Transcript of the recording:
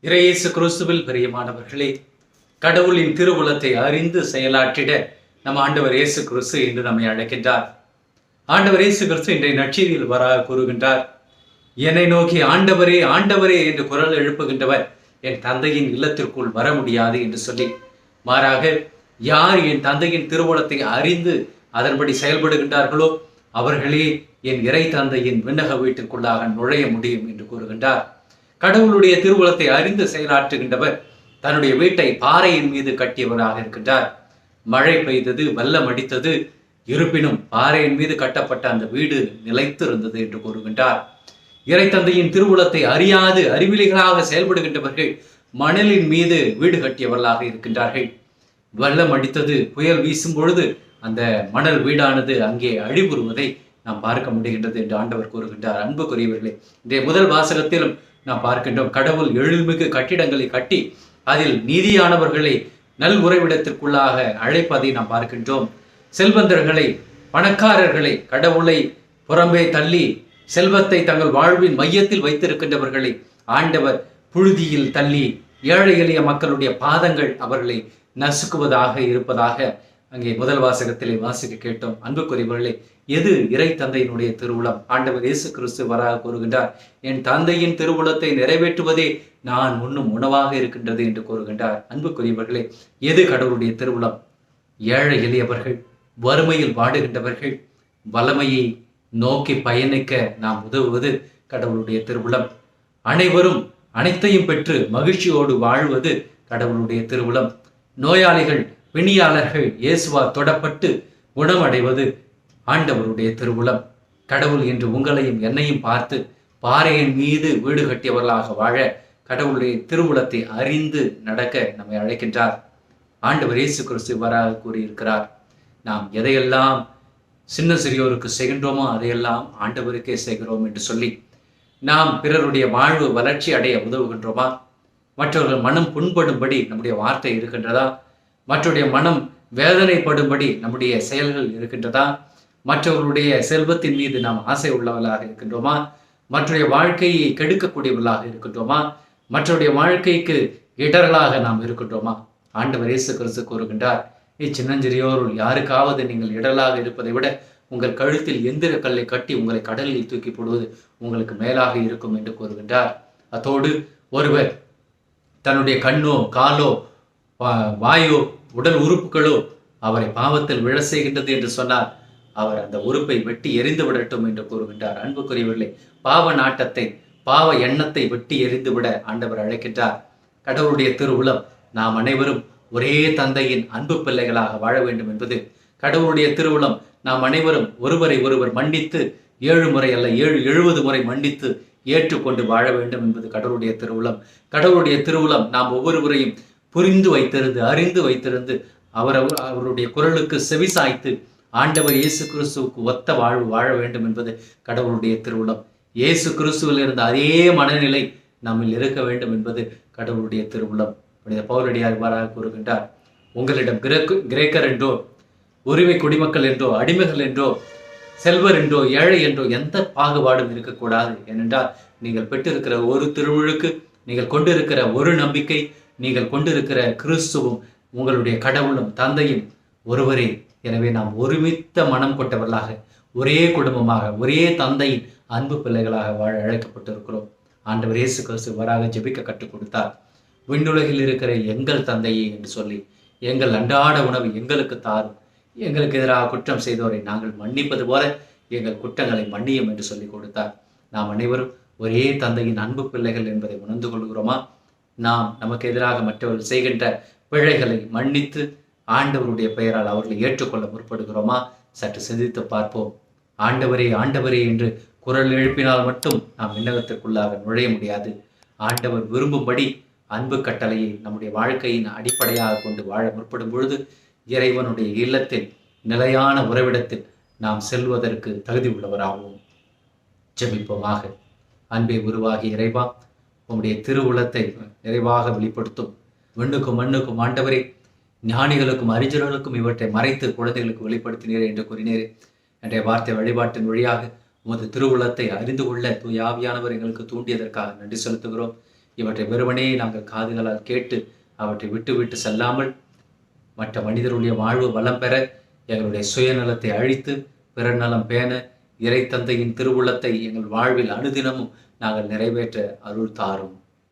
இறையேசு கிறிஸ்துவில் பிரியமானவர்களே, கடவுளின் திருவுளத்தை அறிந்து செயலாற்றிட நம் ஆண்டவர் இயேசு கிறிஸ்து என்று நம்மை அழைக்கின்றார். ஆண்டவர் இயேசு கிறிஸ்து இன்றைய நற்செய்தியில் கூறுகின்றார், என்னை நோக்கி ஆண்டவரே ஆண்டவரே என்று குரல் எழுப்புகின்றவர் என் தந்தையின் இல்லத்திற்குள் வர முடியாது என்று சொல்லி, மாறாக யார் என் தந்தையின் திருவுளத்தை அறிந்து அதன்படி செயல்படுகின்றார்களோ அவர்களே என் இறை தந்தையின் விண்ணக வீட்டிற்குள்ளாக நுழைய முடியும் என்று கூறுகின்றார். கடவுளுடைய திருவுளத்தை அறிந்து செயலாற்றுகின்றவர் தன்னுடைய வீட்டை பாறையின் மீது கட்டியவராக இருக்கின்றார். மழை பெய்தது, வெள்ளம் அடித்தது, இருப்பினும் பாறையின் மீது கட்டப்பட்ட அந்த வீடு நிலைத்து இருந்தது என்று கூறுகின்றார். இறை தந்தையின் திருவுளத்தை அறியாது அறிவிலிகளாக செயல்படுகின்றவர்கள் மணலின் மீது வீடு கட்டியவர்களாக இருக்கின்றார்கள். வெள்ளம் அடித்தது, புயல் வீசும் பொழுது அந்த மணல் வீடானது அங்கே அழிவுறுவதை நாம் பார்க்க முடிகின்றது என்று ஆண்டவர் கூறுகின்றார். அன்புக்குரியவர்களே, இன்றைய முதல் வாசகத்திலும் நாம் பார்க்கின்றோம், கடவுள் எழில்மிகு கட்டிடங்களை கட்டி அதில் நீதியானவர்களை நல் உறைவிடத்திற்குள்ளாக அழைப்பதை நாம் பார்க்கின்றோம். செல்வந்தர்களை, பணக்காரர்களை, கடவுளை புறம்பே தள்ளி செல்வத்தை தங்கள் வாழ்வின் மையத்தில் வைத்திருக்கின்றவர்களை ஆண்டவர் புழுதியில் தள்ளி ஏழை எளிய மக்களுடைய பாதங்கள் அவர்களை நசுக்குவதாக இருப்பதாக அங்கே முதல் வாசகத்திலே வாசிக்க கேட்டோம். அன்புக்குரியவர்களே, எது இறை தந்தையினுடைய திருவுளம்? ஆண்டவர் இயேசு கிறிஸ்து கூறுகின்றார், என் தந்தையின் திருவுளத்தை நிறைவேற்றுவதே நான் உண்ணும் உணவாக இருக்கின்றது என்று கூறுகின்றார். அன்புக்குரியவர்களே, எது கடவுளுடைய திருவுளம்? ஏழை எளியவர்கள், வறுமையில் வாடுகின்றவர்கள் வளமையை நோக்கி பயணிக்க நாம் உதவுவது கடவுளுடைய திருவுளம். அனைவரும் அனைத்தையும் பெற்று மகிழ்ச்சியோடு வாழ்வது கடவுளுடைய திருவுளம். நோயாளிகள், பிணியாளர்கள் இயேசுவால் தொடப்பட்டு குணமடைவது ஆண்டவருடைய திருவுளம். கடவுள் என்று உங்களையும் என்னையும் பார்த்து பாறையின் மீது வீடு கட்டியவர்களாக வாழ கடவுளுடைய திருவுளத்தை அறிந்து நடக்க நம்மை அழைக்கின்றார். ஆண்டவர் இயேசு கிறிஸ்து கூறியிருக்கிறார், நாம் எதையெல்லாம் சின்ன சிறியோருக்கு செய்கின்றோமோ அதையெல்லாம் ஆண்டவருக்கே செய்கிறோம் என்று சொல்லி, நாம் பிறருடைய வாழ்வு வளர்ச்சி அடைய உதவுகின்றோமா? மற்றவர்கள் மனம் புண்படும்படி நம்முடைய வார்த்தை இருக்கின்றதா? மற்றவருடைய மனம் வேதனைப்படும்படி நம்முடைய செயல்கள் இருக்கின்றதா? மற்றவர்களுடைய செல்வத்தின் மீது நாம் ஆசை உள்ளவர்களாக இருக்கின்றோமா? மற்றவருடைய வாழ்க்கையை கெடுக்கக்கூடியவர்களாக இருக்கின்றோமா? மற்றவருடைய வாழ்க்கைக்கு இடர்களாக நாம் இருக்கின்றோமா? ஆண்டவர் இயேசு கிறிஸ்து கூறுகின்றார், இச்சின்னஞ்சிறியோருள் யாருக்காவது நீங்கள் இடலாக இருப்பதை விட உங்கள் கழுத்தில் எந்திர கல்லை கட்டி உங்களை கடலில் தூக்கி போடுவது உங்களுக்கு மேலாக இருக்கும் என்று கூறுகின்றார். அதோடு ஒருவர் தன்னுடைய கண்ணோ, காலோ, வாயோ, உடல் உறுப்புகளோ அவரை பாவத்தில் விழ செய்கின்றது என்று சொன்னார், அவர் அந்த உறுப்பை வெட்டி எரிந்து விடட்டும் என்று கூறுகின்றார். அன்புக்குரியவர்களே, பாவ நாட்டத்தை, பாவ எண்ணத்தை வெட்டி எரிந்து விட ஆண்டவர் அழைக்கின்றார். கடவுளுடைய திருவுளம் நாம் அனைவரும் ஒரே தந்தையின் அன்பு பிள்ளைகளாக வாழ வேண்டும் என்பது. கடவுளுடைய திருவுளம் நாம் அனைவரும் ஒருவரை ஒருவர் மன்னித்து 7 முறை அல்ல 70 முறை மன்னித்து ஏற்றுக்கொண்டு வாழ வேண்டும் என்பது கடவுளுடைய திருவுளம். கடவுளுடைய திருவுளம் நாம் ஒவ்வொருவரையும் புரிந்து வைத்திருந்து, அறிந்து வைத்திருந்து அவருடைய குரலுக்கு செவிசாய்த்து ஆண்டவர் இயேசு கிறிஸ்துவுக்கு ஒத்த வாழ்வு வாழ வேண்டும் என்பது கடவுளுடைய திருவுளம். இயேசு கிறிஸ்துவில் இருந்த அதே மனநிலை நம்மில் இருக்க வேண்டும் என்பது கடவுளுடைய திருவுளம். பவுலடியார் கூறுகின்றார், உங்களிடம் கிரேக்கர் என்றோ, உரிமை குடிமக்கள் என்றோ, அடிமைகள் என்றோ, செல்வர் என்றோ, ஏழை என்றோ எந்த பாகுபாடும் இருக்கக்கூடாது. ஏனென்றால் நீங்கள் பெற்றிருக்கிற ஒரு திருவுழுக்கு, நீங்கள் கொண்டிருக்கிற ஒரு நம்பிக்கை, நீங்கள் கொண்டிருக்கிற கிறிஸ்துவும் உங்களுடைய கடவுளும் தந்தையும் ஒருவரே. எனவே நாம் ஒருமித்த மனம் கொண்டவர்களாக, ஒரே குடும்பமாக, ஒரே தந்தையின் அன்பு பிள்ளைகளாக வாழ அழைக்கப்பட்டிருக்கிறோம். ஆண்டவர் இயேசு கிறிஸ்து ஜெபிக்க கற்றுக் கொடுத்தார். விண்ணுலகில் இருக்கிற எங்கள் தந்தையே என்று சொல்லி, எங்கள் அன்றாட உணவு எங்களுக்கு தாரும், எங்களுக்கு எதிராக குற்றம் செய்தோரை நாங்கள் மன்னிப்பது போல எங்கள் குற்றங்களை மன்னியும் என்று சொல்லி கொடுத்தார். நாம் அனைவரும் ஒரே தந்தையின் அன்பு பிள்ளைகள் என்பதை உணர்ந்து கொள்கிறோமா? நாம் நமக்கு எதிராக மற்றவர்கள் செய்கின்ற பிழைகளை மன்னித்து ஆண்டவருடைய பெயரால் அவர்களை ஏற்றுக்கொள்ள முற்படுகிறோமா? சற்று சிந்தித்து பார்ப்போம். ஆண்டவரே ஆண்டவரே என்று குரல் எழுப்பினால் மட்டும் நாம் விண்ணகத்திற்குள்ளாக நுழைய முடியாது. ஆண்டவர் விரும்பும்படி அன்பு கட்டளையை நம்முடைய வாழ்க்கையின் அடிப்படையாக கொண்டு வாழ முற்படும் பொழுது இறைவனுடைய இல்லத்தில், நிலையான உறவிடத்தில் நாம் செல்வதற்கு தகுதி உள்ளவராகவும். ஜெபிப்போமாக. அன்பை உருவாகி இறைவா, உம்முடைய திருவுளத்தை நிறைவாக வெளிப்படுத்தும். விண்ணுக்கும் மண்ணுக்கும் ஆண்டவரே, ஞானிகளுக்கும் அறிஞர்களுக்கும் இவற்றை மறைத்து குழந்தைகளுக்கு வெளிப்படுத்தினீரே என்று கூறினீரே. என்ற வார்த்தை வழிபாட்டின் வழியாக உமது திருவுளத்தை அறிந்து கொள்ள தூய ஆவியானவர் எங்களுக்கு தூண்டியதற்காக நன்றி செலுத்துகிறோம். இவற்றை வெறுமனே நாங்கள் காதுகளால் கேட்டு அவற்றை விட்டு விட்டு செல்லாமல் மற்ற மனிதருடைய வாழ்வு வளம் பெற எங்களுடைய சுயநலத்தை அழித்து பிறர் நலம் பேண இறை தந்தையின் திருவுளத்தை எங்கள் வாழ்வில் அனுதினமும் நாங்கள் நிறைவேற்ற அருள் தாரும்.